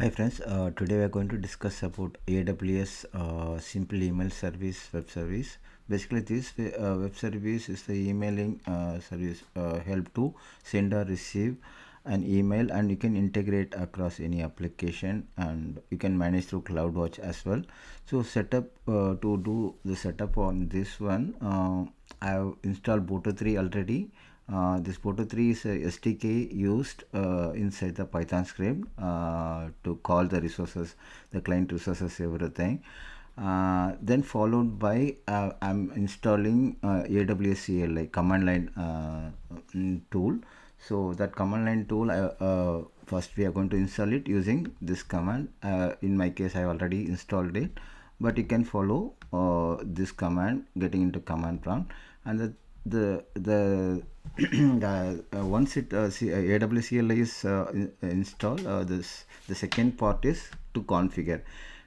Hi friends, today we are going to discuss about AWS simple email service web service. Basically this web service is the emailing service help to send or receive an email, and you can integrate across any application, and you can manage through CloudWatch as well. So setup to do the setup on this one, I have installed Boto 3 already. This Boto 3 is a SDK used inside the Python script to call the resources, the client resources, everything. Then followed by I'm installing AWSCLI command line tool. So that command line tool, first we are going to install it using this command. In my case, I already installed it, but you can follow this command, getting into command prompt, and once it AWSCLI is installed, the second part is to configure.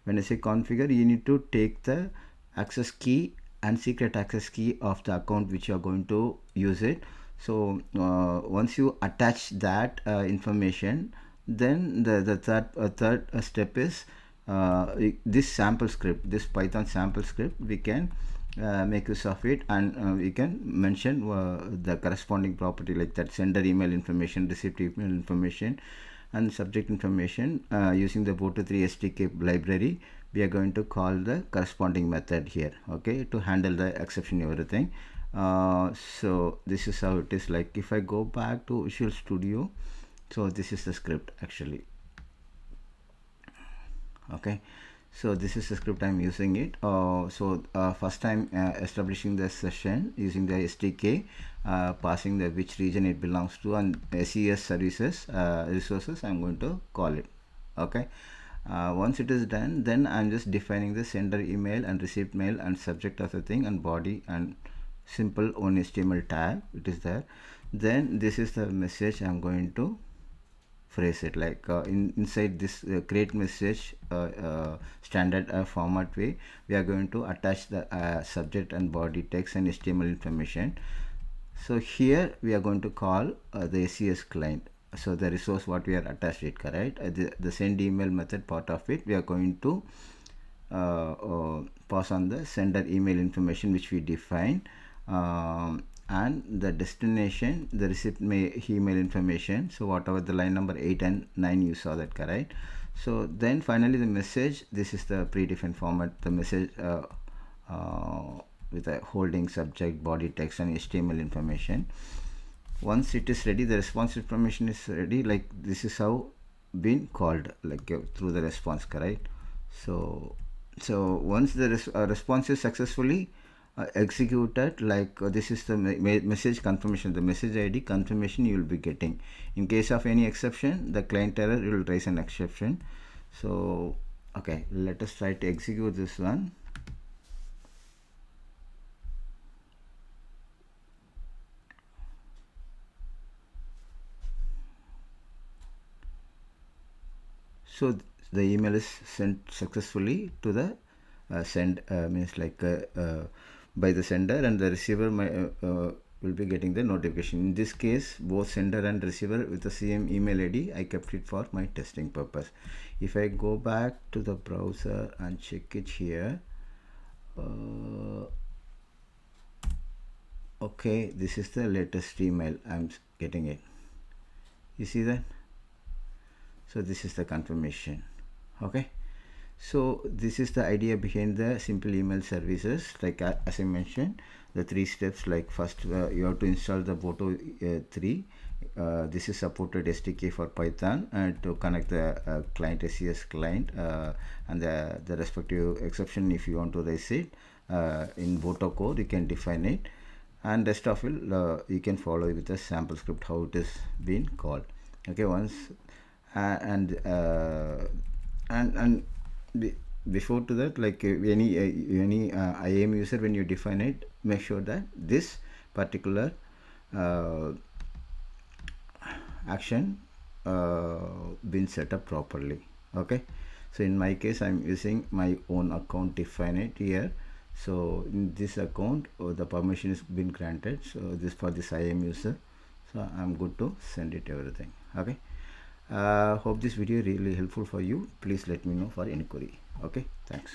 When I say configure, you need to take the access key and secret access key of the account which you are going to use it. So once you attach that information, then the third step is this sample script, this Python sample script. We can make use of it, and we can mention the corresponding property, like that sender email information, receipt email information, and subject information. Using the Boto 3 SDK library, we are going to call the corresponding method here, okay, to handle the exception, everything. So this is how it is. Like if I go back to Visual Studio, so this is the script actually. Okay, so this is the script I'm using it. First time establishing the session using the SDK, passing the which region it belongs to, and SES services resources I'm going to call it. Okay, once it is done, then I'm just defining the sender email and receipt mail and subject of the thing and body and simple on HTML tag, it is there. Then this is the message I'm going to phrase it, like inside this create message standard format way, we are going to attach the subject and body text and HTML information. So here we are going to call the SES client. So the resource what we are attached it, correct? The send email method part of it, we are going to pass on the sender email information which we define, and the destination, the receipt email information. So whatever the line number 8 and 9, you saw that, correct? So then finally the message, this is the predefined format, the message with a holding subject, body text, and HTML information. Once it is ready, the response information is ready, like this is how been called, like through the response, correct? So once the response is successfully executed, like this is the message confirmation, the message ID confirmation you will be getting. In case of any exception, the client error will raise an exception. So okay, let us try to execute this one. So the email is sent successfully to the send means like by the sender, and the receiver will be getting the notification. In this case, both sender and receiver with the same email ID, I kept it for my testing purpose. If I go back to the browser and check it here, okay, this is the latest email I'm getting it. You see that? So this is the confirmation. Okay, so this is the idea behind the simple email services. Like as I mentioned, the 3 steps, like first you have to install the Boto 3. This is supported SDK for Python to connect the client SES client and the respective exception. If you want to raise it in Boto code, you can define it, and rest of it you can follow with the sample script how it is being called. Okay, once before to that, like any IAM user, when you define it, make sure that this particular action been set up properly. Okay, so in my case, I'm using my own account, define it here. So in this account, the permission is been granted, so this for this IAM user, so I'm good to send it everything. Okay, Hope this video really helpful for you. Please let me know for any query. Okay, thanks.